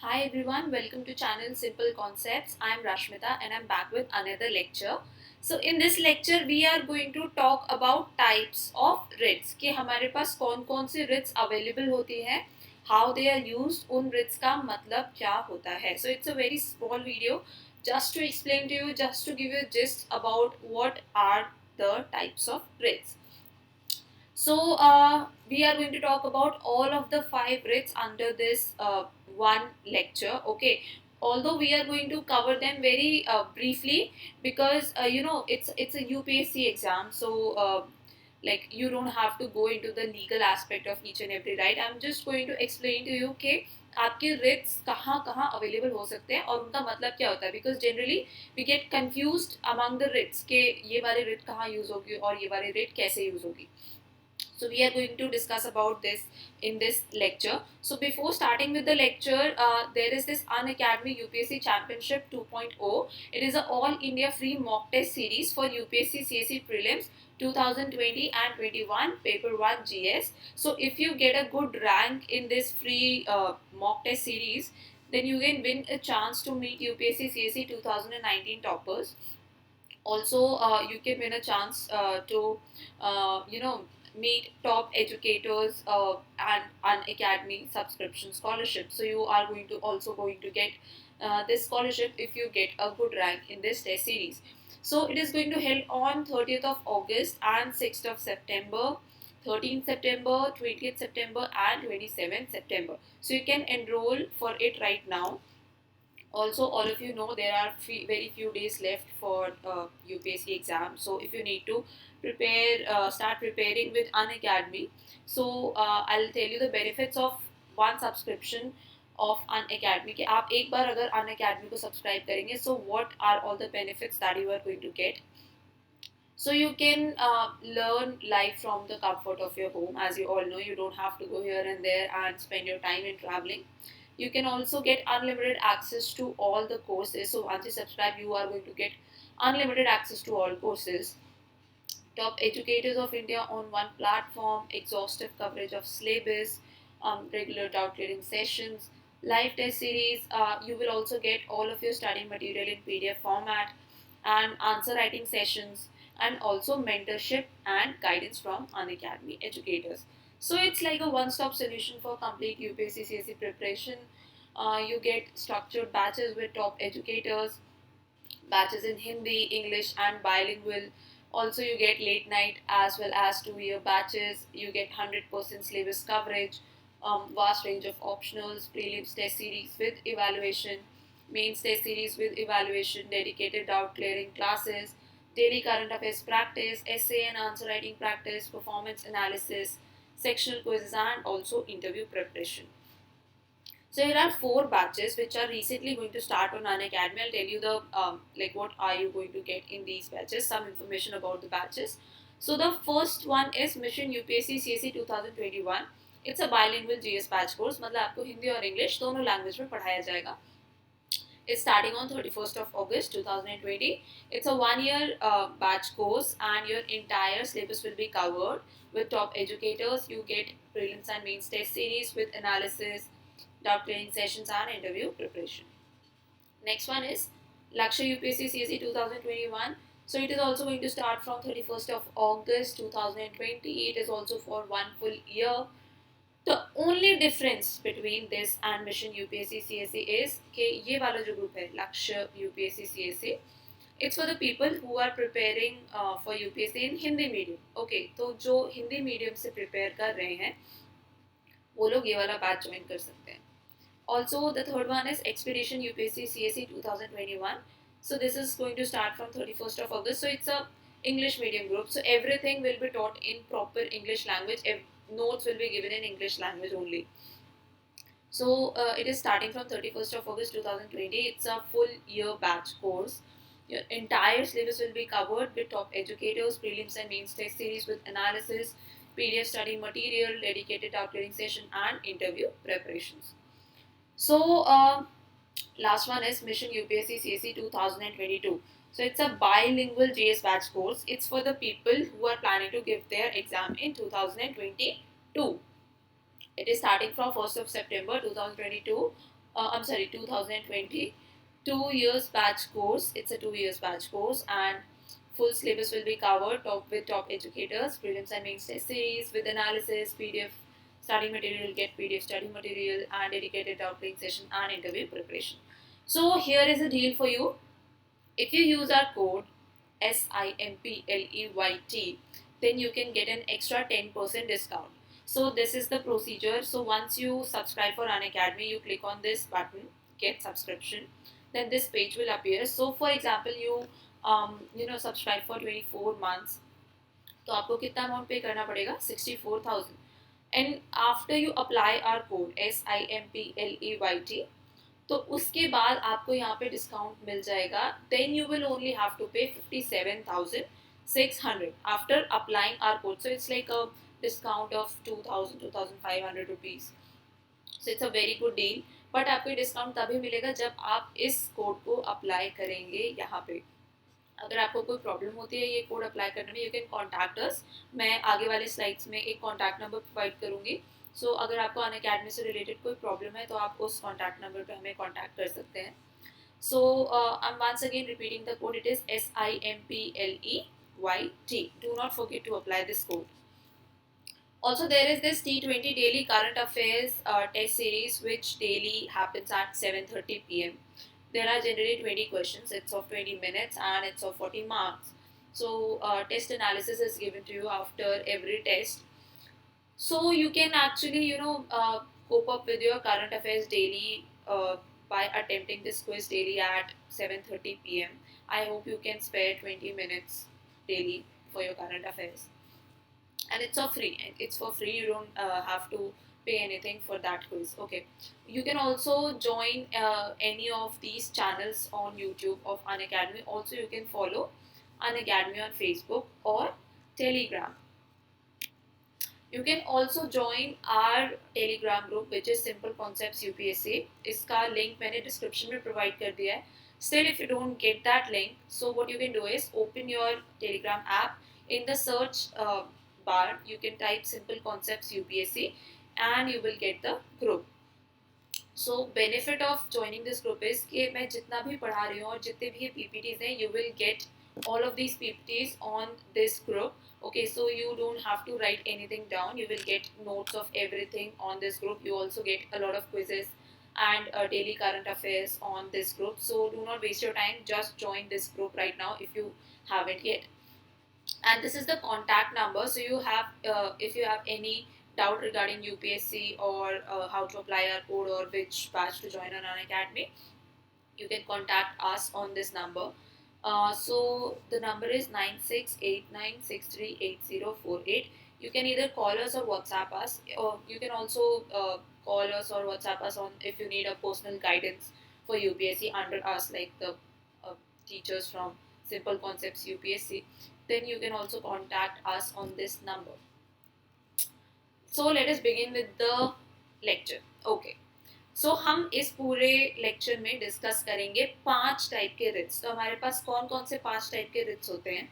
Hi everyone, welcome to channel Simple Concepts. I am Rashmita and I am back with another lecture. So in this lecture we are going to talk about types of writs कि हमारे पास कौन कौन से writs available होती हैं, how they are used, उन writs का मतलब क्या होता है. So it's a very small video just to explain to you, just to give you a gist about what are the types of writs. So we are going to talk about all of the five writs under this one lecture. Okay. Although we are going to cover them very briefly because it's a UPSC exam, so like you don't have to go into the legal aspect of each and every right. I'm just going to explain to you कि आपके Ritz कहाँ कहाँ available हो सकते हैं और उनका मतलब क्या होता है because generally we get confused among the writs के ये वाली रिट कहाँ यूज होगी और ये वाली रिट कैसे यूज होगी. So we are going to discuss about this in this lecture. So before starting with the lecture, there is this Unacademy UPSC Championship 2.0. It is an all India free mock test series for UPSC CSE prelims 2020 and 21 paper 1 GS. So if you get a good rank in this free mock test series, then you can win a chance to meet UPSC CSE 2019 toppers. Also you can win a chance to meet top educators and an academy subscription scholarship. So you are going to get this scholarship if you get a good rank in this test series. So it is going to held on 30th of August and 6th of September, 13th September, 20th September and 27th September. So you can enroll for it right now. Also, all of you know there are very few days left for UPSC exam. So if you need to start preparing with Unacademy. So I'll tell you the benefits of one subscription of Unacademy. कि आप एक बार अगर Unacademy को subscribe करेंगे, so what are all the benefits that you are going to get? So you can learn live from the comfort of your home. As you all know, you don't have to go here and there and spend your time in traveling. You can also get unlimited access to all the courses. So once you subscribe, you are going to get unlimited access to all courses. Top educators of India on one platform, exhaustive coverage of syllabus, regular doubt clearing sessions, live test series. You will also get all of your study material in PDF format and answer writing sessions, and also mentorship and guidance from Unacademy educators. So it's like a one-stop solution for complete UPSC CSE preparation. You get structured batches with top educators, batches in Hindi, English, and bilingual. Also, you get late night as well as 2 year batches. You get 100% syllabus coverage, vast range of optionals, prelims test series with evaluation, mains test series with evaluation, dedicated doubt clearing classes, daily current affairs practice, essay and answer writing practice, performance analysis, sectional quizzes, and also interview preparation. So here are four batches which are recently going to start on Unacademy. I'll tell you the like what are you going to get in these batches, some information about the batches. So the first one is Mission UPSC CSE 2021. It's a bilingual GS batch course. मतलब आपको हिंदी और English दोनों language में पढ़ाया जाएगा. It's starting on 31st of August 2020. It's a 1 year batch course and your entire syllabus will be covered with top educators. You get prelims and mains test series with analysis, doubt clearing sessions and interview preparation. Next one is Lakshya UPSC CSE 2021. So it is also going to start from 31st of August 2020. It is also for 1 full year. The only difference between this and Mission UPSC CSE is कि ये वाला जो group है Lakshya UPSC CSE, it's for the people who are preparing for UPSC in Hindi medium. Okay, तो जो Hindi medium से prepare कर रहे हैं वो लोग ये वाला batch join कर सकते हैं. Also, the third one is Expedition UPSC CSE 2021. So this is going to start from 31st of August. So it's a English medium group. So everything will be taught in proper English language. Notes will be given in English language only. So it is starting from 31st of August 2020. It's a full year batch course. Your entire syllabus will be covered with top educators, prelims and mains test series with analysis, PDF study material, dedicated doubt clearing session and interview preparations. So last one is Mission UPSC CSE 2022. So it's a bilingual GS batch course. It's for the people who are planning to give their exam in 2022. It is starting from 1st of September 2022 I'm sorry, 2020, 2 years batch course. It's a 2 years batch course, and full syllabus will be covered with top educators, prelims and mains test series with analysis, PDF study material, get PDF study material, and dedicated outline session and interview preparation. So here is a deal for you. If you use our code SIMPLEYT, then you can get an extra 10% discount. So this is the procedure. So once you subscribe for Unacademy, you click on this button, get subscription. Then this page will appear. So for example, subscribe for 24 months. तो आपको कितना amount पे करना पड़ेगा? 64,000. And after you apply our code SIMPLEYT, तो उसके बाद आपको यहाँ पे डिस्काउंट मिल जाएगा. Then you will only have to pay 57,600 after applying our code. So it's like a discount of 2,000 rupees. So it's a very good deal. But आपको ये डिस्काउंट तभी मिलेगा जब आप इस कोड को अप्लाई करेंगे यहाँ पे. अगर आपको कोई प्रॉब्लम होती है ये कोड अप्लाई करने में, यू कैन कॉन्टैक्ट अस. मैं आगे वाले स्लाइड्स में एक कॉन्टैक्ट नंबर प्रोवाइड करूँगी. सो अगर आपको अनअकैडमी से रिलेटेड कोई प्रॉब्लम है तो आप उस कॉन्टैक्ट नंबर पे हमें कॉन्टैक्ट कर सकते हैं. So I am once again repeating the code. It is SIMPLEYT. Do not forget to apply this code. Also, there is this T20 Daily Current Affairs test series, which daily happens at 7:30 p.m. There are generally 20 questions. It's of 20 minutes and it's of 40 marks. So, test analysis is given to you after every test. So, you can actually, cope up with your current affairs daily by attempting this quiz daily at 7:30 p.m. I hope you can spare 20 minutes daily for your current affairs. And it's for free. It's for free. You don't have to pay anything for that quiz. Okay. You can also join any of these channels on YouTube of Unacademy. Also, you can follow Unacademy on Facebook or Telegram. You can also join our Telegram group, which is Simple Concepts UPSC. इसका link मैंने description में provide कर दिया है. Still, if you don't get that link, so what you can do is open your Telegram app. In the search bar, you can type Simple Concepts UPSC and you will get the group. So benefit of joining this group is कि मैं जितना भी पढ़ा रही हूँ और जितने भी PPTs हैं, you will get all of these PPTs on this group. Okay, so you don't have to write anything down. You will get notes of everything on this group. You also get a lot of quizzes and daily current affairs on this group. So do not waste your time. Just join this group right now if you haven't yet. And this is the contact number. So you have, if you have any doubt regarding UPSC or how to apply our code or which batch to join on Unacademy, you can contact us on this number. So the number is 9689638048. You can either call us or WhatsApp us, or you can also call us or WhatsApp us on if you need a personal guidance for UPSC under us, like the teachers from Simple Concepts UPSC. Then you can also contact us on this number. So let us begin with the lecture. Okay. सो हम इस पूरे lecture में discuss करेंगे 5 type के Ritz. तो हमारे पास कौन कौन से 5 टाइप के रिट्स होते हैं?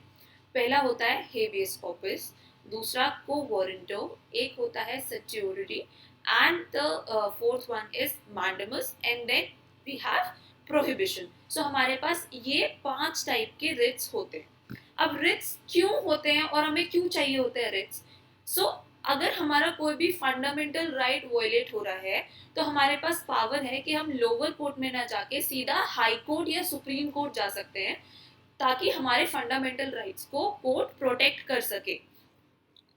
पहला होता है हेबियस कॉर्पस, दूसरा को वारंटो, एक होता है certiorari, and the fourth one is mandamus, and then we have prohibition. So हमारे पास ये 5 टाइप के रिट्स होते हैं. अब रिट्स क्यों होते हैं और हमें क्यों चाहिए होते हैं रिट्स? सो अगर हमारा कोई भी फंडामेंटल राइट वायलेट हो रहा है तो हमारे पास पावर है कि हम लोअर कोर्ट में ना जाके सीधा हाई कोर्ट या सुप्रीम कोर्ट जा सकते हैं, ताकि हमारे फंडामेंटल राइट्स को कोर्ट प्रोटेक्ट कर सके.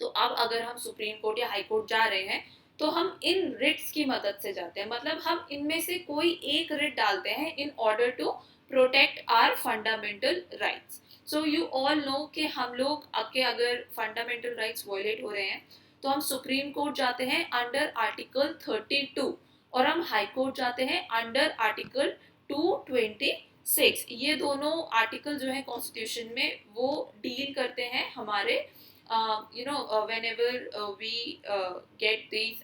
तो अब अगर हम सुप्रीम कोर्ट या हाई कोर्ट जा रहे हैं तो हम इन रिट्स की मदद से जाते हैं. मतलब हम इनमें से कोई एक रिट डालते हैं in order to protect our fundamental rights. So you all know कि हम लोग के अगर फंडामेंटल राइट्स वायलेट हो रहे हैं तो हम सुप्रीम कोर्ट जाते हैं अंडर आर्टिकल 32 और हम हाई कोर्ट जाते हैं अंडर आर्टिकल 226. ये दोनों आर्टिकल जो है कॉन्स्टिट्यूशन में वो डील करते हैं हमारे whenever we get these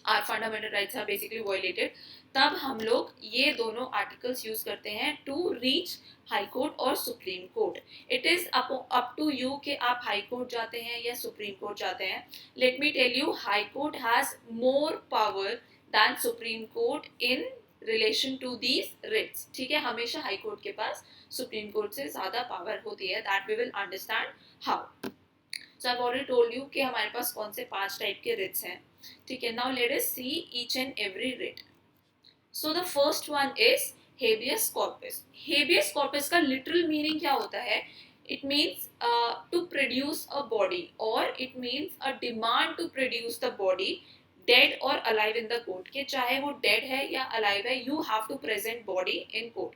our fundamental rights are basically violated, तब हम लोग ये दोनों आर्टिकल्स यूज करते हैं टू रीच हाई कोर्ट और supreme court. It is up to you कि आप हाई कोर्ट जाते हैं या सुप्रीम कोर्ट जाते हैं. Let me tell you, high court has more power than Supreme Court in relation to these writs. ठीक है, हमेशा हाई कोर्ट के पास सुप्रीम कोर्ट से ज्यादा पावर होती है. That we will understand how. So I've already told you कि हमारे पास कौन से 5 टाइप के writs हैं. ठीक है, now let us see each and every writ. So the first one is habeas corpus. Habeas corpus का literal meaning क्या होता है? It means to produce a body, or it means a demand to produce the body dead or alive in the court. कि चाहे वो dead है या alive है, you have to present body in court.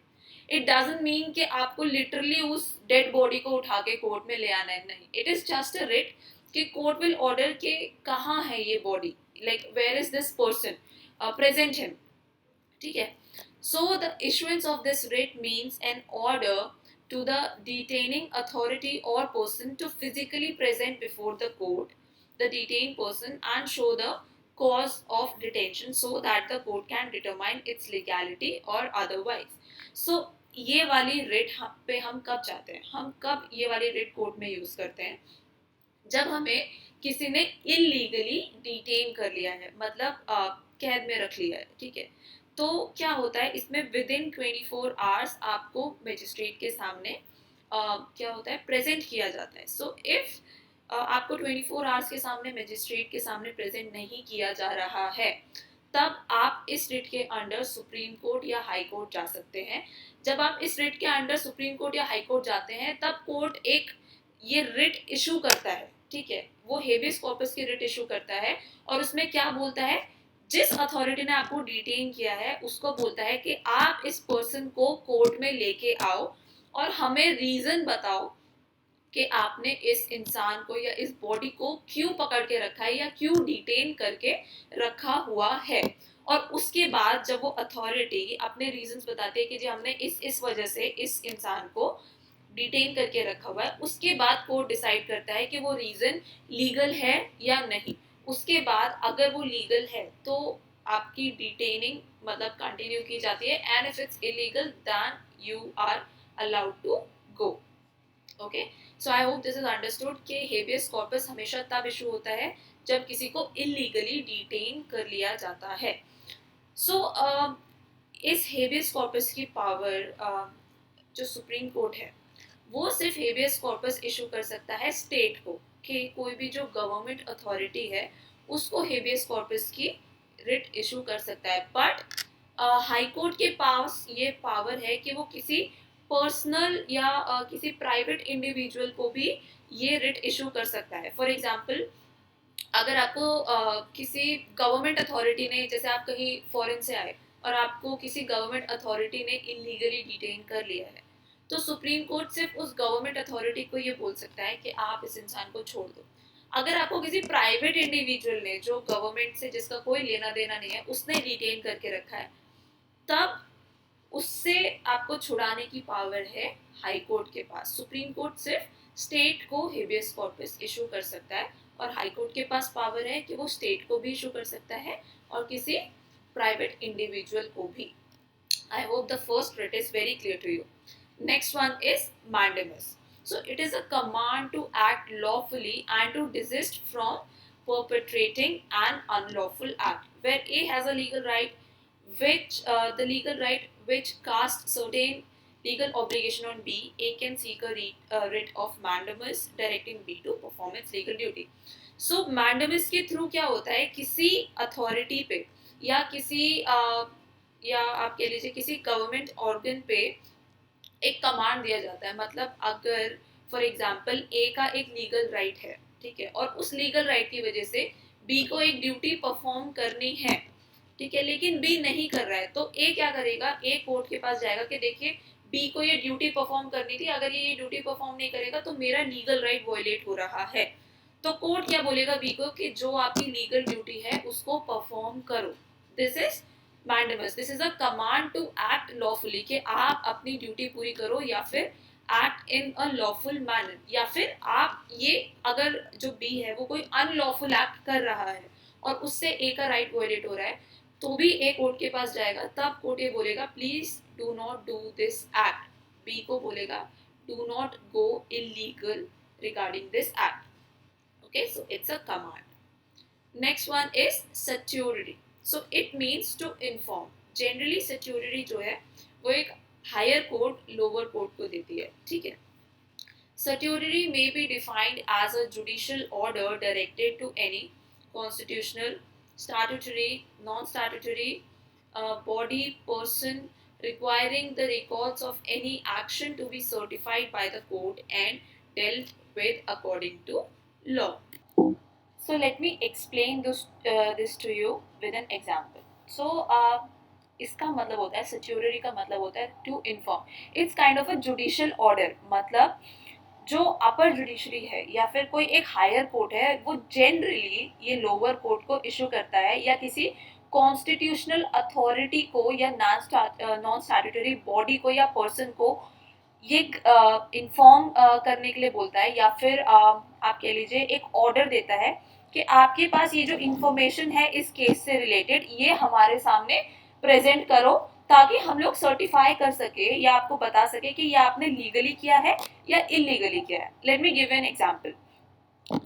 It doesn't mean कि आपको literally उस dead body को उठा के court में ले आना है, नहीं. It is just a writ कि court will order कि कहाँ है ये body, like where is this person, present him. ठीक है. So the issuance of this writ means an order to the detaining authority or person to physically present before the court the detained person and show the cause of detention so that the court can determine its legality or otherwise. So ये वाली writ पे हम कब जाते हैं, हम कब ये वाली writ कोर्ट में यूज करते हैं? जब हमें किसी ने इलीगली डिटेन कर लिया है, मतलब कैद में रख लिया है. ठीक है, तो क्या होता है इसमें विद इन 24 आवर्स आपको मजिस्ट्रेट के सामने क्या होता है, प्रेजेंट किया जाता है. सो इफ आपको 24 आवर्स के सामने मजिस्ट्रेट के सामने प्रेजेंट नहीं किया जा रहा है, तब आप इस रिट के अंडर सुप्रीम कोर्ट या हाई कोर्ट जा सकते हैं. जब आप इस रिट के अंडर सुप्रीम कोर्ट या हाई कोर्ट जाते हैं, तब कोर्ट एक ये रिट इशू करता है. ठीक है, वो हेबियस कॉर्पस की रिट इशू करता है, और उसमें क्या बोलता है, जिस अथॉरिटी ने आपको डिटेन किया है उसको बोलता है कि आप इस पर्सन को कोर्ट में लेके आओ और हमें रीजन बताओ कि आपने इस इंसान को या इस बॉडी को क्यों पकड़ के रखा है या क्यों डिटेन करके रखा हुआ है. और उसके बाद जब वो अथॉरिटी अपने रीजंस बताते हैं कि जी हमने इस वजह से इस इंसान को डिटेन करके रखा हुआ है, उसके बाद कोर्ट डिसाइड करता है कि वो रीजन लीगल है या नहीं. उसके बाद अगर वो लीगल है तो आपकी डिटेनिंग मतलब कंटिन्यू की जाती है, and if it's illegal then you are allowed to go. Okay, so I hope this is understood कि हेबियस कॉर्पस हमेशा तब इशू होता है जब किसी को इलीगली डिटेन कर लिया जाता है. सो इस हेबियस कॉर्पस की पावर जो सुप्रीम कोर्ट है वो सिर्फ हेबियस कॉर्पस इशू कर सकता है स्टेट को, कि कोई भी जो गवर्नमेंट अथॉरिटी है उसको हेबियस कॉर्पस की रिट इशू कर सकता है. बट हाई कोर्ट के पास ये पावर है कि वो किसी पर्सनल या किसी प्राइवेट इंडिविजुअल को भी ये रिट इशू कर सकता है. फॉर एग्जांपल, अगर आपको किसी गवर्नमेंट अथॉरिटी ने, जैसे आप कहीं फॉरेन से आए और आपको किसी गवर्नमेंट अथॉरिटी ने इलीगली डिटेन कर लिया है, तो सुप्रीम कोर्ट सिर्फ उस गवर्नमेंट अथॉरिटी को ये बोल सकता है कि आप इस इंसान को छोड़ दो. अगर आपको किसी प्राइवेट इंडिविजुअल ने जो गवर्नमेंट से जिसका कोई लेना देना नहीं है उसने डिटेन करके रखा है, तब उससे आपको छुड़ाने की पावर है हाई कोर्ट के पास. सुप्रीम कोर्ट सिर्फ स्टेट को हेबियस कॉर्पस इशू कर सकता है, और हाई कोर्ट के पास पावर है कि वो स्टेट को भी इशू कर सकता है और किसी प्राइवेट इंडिविजुअल को भी. I hope the first writ is very clear to you. Next one is mandamus. So it is a command to act lawfully and to desist from perpetrating an unlawful act, where A has a legal right the legal right which casts certain legal obligation on B. A can seek a writ of mandamus directing B to perform its legal duty. So mandamus के through क्या होता है, किसी authority पे या किसी या आप कह लीजिए किसी गवर्नमेंट ऑर्गन पे एक कमांड दिया जाता है. मतलब अगर फॉर एग्जांपल ए का एक लीगल राइट है, ठीक है, और उस लीगल राइट की वजह से बी को एक ड्यूटी परफॉर्म करनी है, ठीक है, लेकिन बी नहीं कर रहा है, तो ए क्या करेगा, ए कोर्ट के पास जाएगा कि देखिए बी को ये ड्यूटी परफॉर्म करनी थी, अगर ये ड्यूटी परफॉर्म नहीं करेगा तो मेरा लीगल राइट वायलेट हो रहा है. तो कोर्ट क्या बोलेगा बी को कि जो आपकी लीगल ड्यूटी है उसको परफॉर्म करो. This is mandamus. This is a command to act lawfully, कि आप अपनी ड्यूटी पूरी करो या फिर act in a lawful manner, या फिर आप ये अगर जो बी है वो कोई अनलॉफुल एक्ट कर रहा है और उससे ए का राइट वायलेट हो रहा है, तो भी ए कोर्ट के पास जाएगा. तब कोर्ट ये बोलेगा please do not do this act. B को बोलेगा do not go illegal regarding this act. Okay, so it's a command. Next one is certiorari. So it means to inform. Generally statutory जो है वो एक higher court lower court को देती है. ठीक है. Statutory may be defined as a judicial order directed to any constitutional, statutory, non-statutory body, person requiring the records of any action to be certified by the court and dealt with according to law. So let me explain this to you with an example. So इसका मतलब होता है, statutory का मतलब होता है to inform. It's kind of a judicial order. मतलब जो अपर जुडिशरी है या फिर कोई एक हायर कोर्ट है वो जनरली ये लोअर कोर्ट को इशू करता है या किसी कॉन्स्टिट्यूशनल अथॉरिटी को या नॉन स्टैट्यूटरी बॉडी को या पर्सन को ये इन्फॉर्म करने के लिए बोलता है या फिर आप कह लीजिए एक ऑर्डर देता है कि आपके पास ये जो इंफॉर्मेशन है इस केस से रिलेटेड ये हमारे सामने प्रेजेंट करो ताकि हम लोग सर्टिफाई कर सके या आपको बता सके कि ये आपने लीगली किया है या इलीगली किया है. Let me give an example.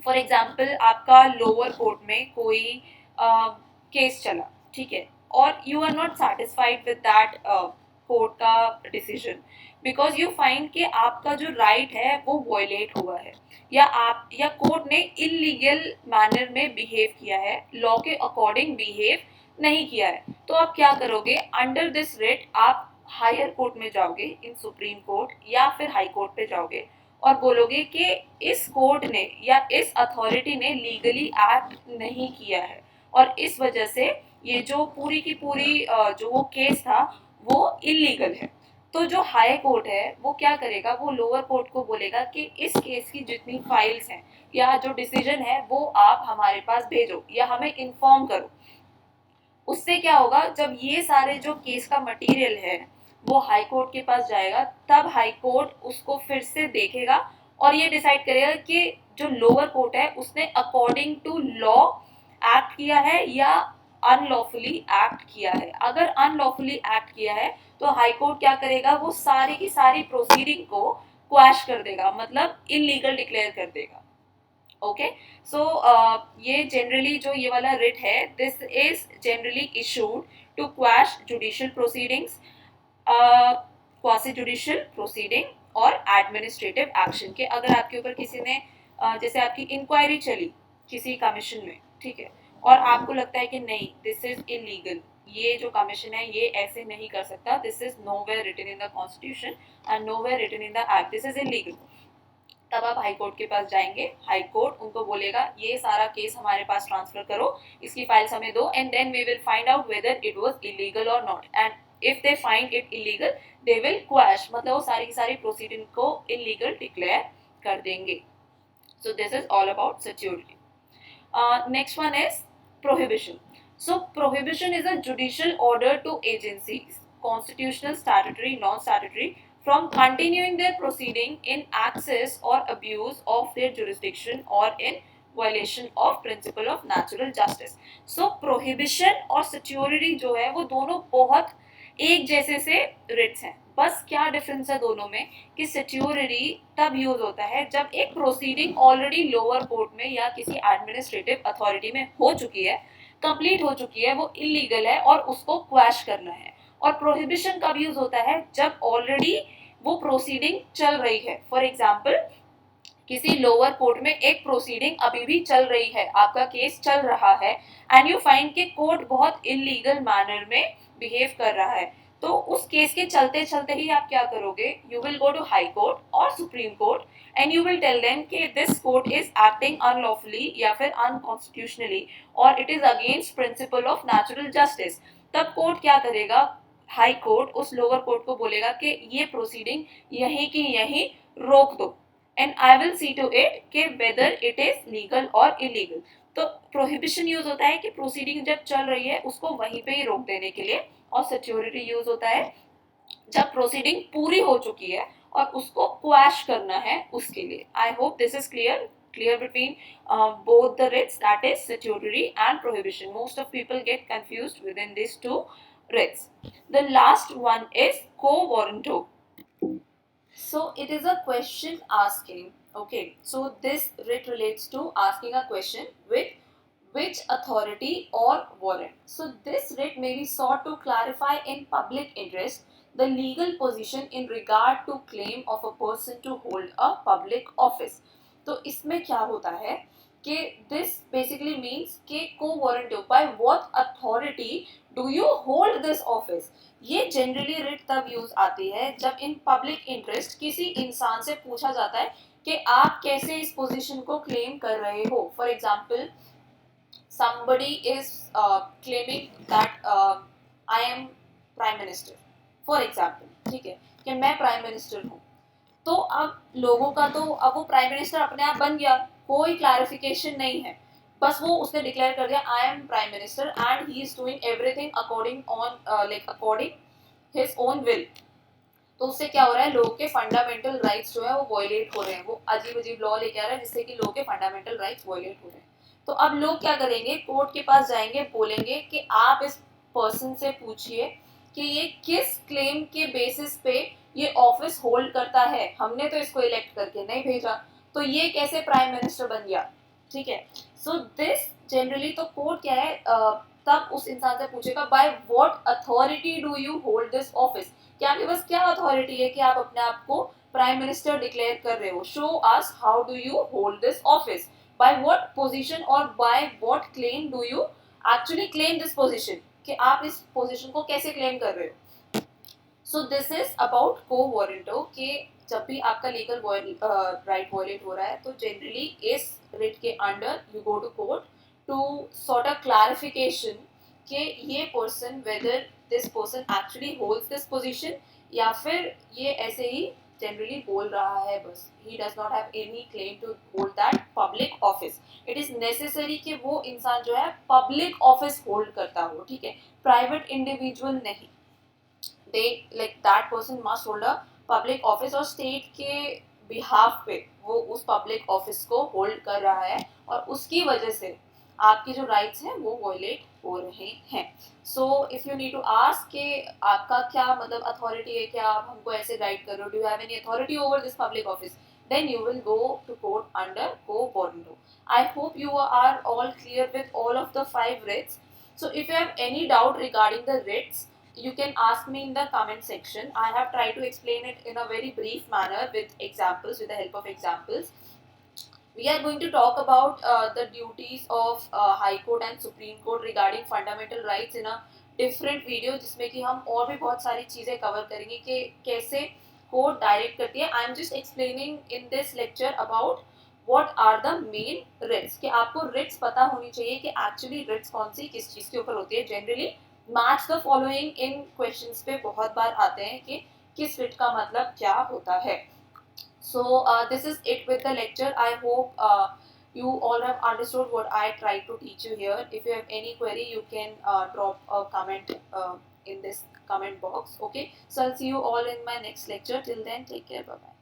For example आपका लोअर कोर्ट में कोई केस चला. ठीक है. और you are not satisfied with that court का डिसीजन बिकॉज यू फाइंड कि आपका जो राइट है वो वॉयलेट हुआ है या कोर्ट ने इलीगल मैनर में बिहेव किया है, लॉ के अकॉर्डिंग बिहेव नहीं किया है. तो आप क्या करोगे? अंडर दिस रेट आप हायर कोर्ट में जाओगे, इन सुप्रीम कोर्ट या फिर हाई कोर्ट पे जाओगे और बोलोगे कि इस कोर्ट ने या इस अथॉरिटी ने लीगली एक्ट नहीं किया है और इस वजह से ये जो पूरी की पूरी जो वो केस था वो इलीगल है. तो जो हाई कोर्ट है वो क्या करेगा? वो लोअर कोर्ट को बोलेगा कि इस केस की जितनी फाइल्स हैं या जो डिसीजन है वो आप हमारे पास भेजो या हमें इन्फॉर्म करो. उससे क्या होगा? जब ये सारे जो केस का मटेरियल है वो हाई कोर्ट के पास जाएगा तब हाई कोर्ट उसको फिर से देखेगा और ये डिसाइड करेगा कि जो लोअर कोर्ट है उसने अकॉर्डिंग टू लॉ एक्ट किया है या अनलॉफुली एक्ट किया है. अगर अनलॉफुली एक्ट किया है तो हाई कोर्ट क्या करेगा? वो सारी की सारी प्रोसीडिंग को क्वैश कर देगा, मतलब इलीगल डिक्लेयर कर देगा. ओके. सो ये जनरली जो ये वाला रिट है this is generally issued to quash judicial proceedings, quasi judicial proceeding और एडमिनिस्ट्रेटिव एक्शन के. अगर आपके ऊपर किसी ने जैसे आपकी इंक्वायरी चली किसी कमीशन में, ठीक है, और आपको लगता है कि नहीं दिस इज इलीगल, ये जो कमीशन है ये ऐसे नहीं कर सकता, this is nowhere written in the constitution and nowhere written in the act, this is illegal. तब आप हाई कोर्ट के पास जाएंगे, हाई कोर्ट उनको बोलेगा ये सारा केस हमारे पास ट्रांसफर करो, इसकी फाइल्स हमें दो and then we will find out whether it was illegal और not. And if they find it illegal they will quash, मतलब वो सारी की सारी प्रोसीडिंग को इलीगल डिक्लेयर कर देंगे. So this is all about statutory. Next one is prohibition. So prohibition is a judicial order to agencies, constitutional, statutory, non-statutory, from continuing their proceeding in access or abuse of their jurisdiction or in violation of principle of natural justice. So prohibition और statutory जो है वो दोनों बहुत एक जैसे से writs हैं. बस क्या डिफरेंस है दोनों में कि स्टैट्यूटरी तब यूज होता है जब एक प्रोसीडिंग ऑलरेडी लोअर कोर्ट में या किसी एडमिनिस्ट्रेटिव अथॉरिटी में हो चुकी है, कंप्लीट हो चुकी है, वो इलीगल है और उसको क्वैश करना है. और प्रोहिबिशन कब यूज होता है? जब ऑलरेडी वो प्रोसीडिंग चल रही है. फॉर एग्जाम्पल किसी लोअर कोर्ट में एक प्रोसीडिंग अभी भी चल रही है, आपका केस चल रहा है एंड यू फाइंड कि कोर्ट बहुत इलीगल मैनर में बिहेव कर रहा है, तो उस केस के चलते चलते ही आप क्या करोगे? You will go to high court और supreme court and you will tell them कि this court is acting unlawfully या फिर अनकॉन्स्टिट्यूशनली और it is against principle of natural justice. तब कोर्ट क्या करेगा? हाई कोर्ट उस लोअर कोर्ट को बोलेगा कि ये प्रोसीडिंग यहीं की यहीं रोक दो and I will see to it कि वेदर इट इज लीगल और इलीगल. तो प्रोहिबिशन यूज होता है कि प्रोसीडिंग जब चल रही है उसको वहीं पे ही रोक देने के लिए, और स्टैट्यूटरी यूज होता है जब प्रोसीडिंग पूरी हो चुकी है और उसको क्वैश करना है उसके लिए. आई hope this is clear between both the writs, that is statutory and prohibition. Most of people get confused within these two writs. The last one is quo warranto. So it is a question asking, okay, so this writ relates to asking a question with which authority or warrant. So this writ may be sought to clarify in public interest the legal position in regard to claim of a person to hold a public office. तो इसमें क्या होता है कि this basically means कि co-warranto by what authority do you hold this office. ये generally writ तब use आती है जब इन पब्लिक इंटरेस्ट किसी इंसान से पूछा जाता है कि आप कैसे इस पोजीशन को क्लेम कर रहे हो. For example somebody is claiming that I am prime minister for example. ठीक है कि मैं प्राइम मिनिस्टर हूँ. तो अब लोगों का तो अब वो प्राइम मिनिस्टर अपने आप बन गया, कोई क्लैरिफिकेशन नहीं है, बस वो उसने डिक्लेयर कर दिया I am prime minister and he is doing everything according on like according his own will. तो उससे क्या हो रहा है, लोगों के फंडामेंटल राइट्स जो है वो वॉयलेट हो रहे हैं. वो अजीब अजीब लॉ लेके आ रहा है जिससे कि लोगों के फंडामेंटल राइट्स वॉयलेट हो रहे हैं. तो अब लोग क्या करेंगे, कोर्ट के पास जाएंगे, बोलेंगे कि आप इस पर्सन से पूछिए कि ये किस क्लेम के बेसिस पे ये ऑफिस होल्ड करता है, हमने तो इसको इलेक्ट करके नहीं भेजा, तो ये कैसे प्राइम मिनिस्टर बन गया. ठीक है. सो दिस जनरली तो कोर्ट क्या है, तब उस इंसान से पूछेगा by what authority do you hold this office, कि आपके पास क्या अथॉरिटी है कि आप अपने आप को प्राइम मिनिस्टर डिक्लेयर कर रहे हो. Show us how do you hold this office, by what position और by what claim do you actually claim this position, कि आप इस पोजीशन को कैसे क्लेम कर रहे हो. सो दिस इज अबाउट को वारंटो, कि जब भी आपका लीगल राइट वॉयलेट हो रहा है तो जनरली इस रिट के under you go to court to sort a clarification कि ये person whether this person actually holds this position या फिर ये ऐसे ही जनरली बोल रहा है बस. He does not have any claim to hold that public office. It is necessary कि वो इंसान जो है पब्लिक ऑफिस होल्ड करता हो. ठीक है, प्राइवेट इंडिविजुअल नहीं. They like that person must hold a public office और स्टेट के बिहाफ पे वो उस पब्लिक ऑफिस को होल्ड कर रहा है और उसकी वजह से आपकी जो राइट्स हैं वो वॉयलेट हो रहे हैं. So if you need to ask कि आपका क्या मतलब अथॉरिटी है, क्या आप हमको ऐसे गाइड कर रहे हो, do you have any authority over this public office, then you will go to court under quo warranto. I hope you are all clear with all of the 5 writs. So if you have any doubt regarding the writs, you can ask me in the comment section. I have tried to explain it in a very brief manner with examples, with the help of examples. We are going to talk about the duties of High Court and Supreme Court regarding fundamental rights in a different video, जिसमें कि हम और भी बहुत सारी चीज़ें cover करेंगे कि कैसे कोर्ट डायरेक्ट करती है. I am just explaining in this lecture about what are the main writs, कि आपको रिट्स पता होनी चाहिए कि एक्चुअली रिट्स कौन सी किस चीज़ के ऊपर होती है. Generally match the following in questions पे बहुत बार आते हैं कि किस रिट का मतलब क्या होता है. So this is it with the lecture. I hope you all have understood what I tried to teach you here. If you have any query, you can drop a comment in this comment box. Okay. So I'll see you all in my next lecture. Till then, take care. Bye bye.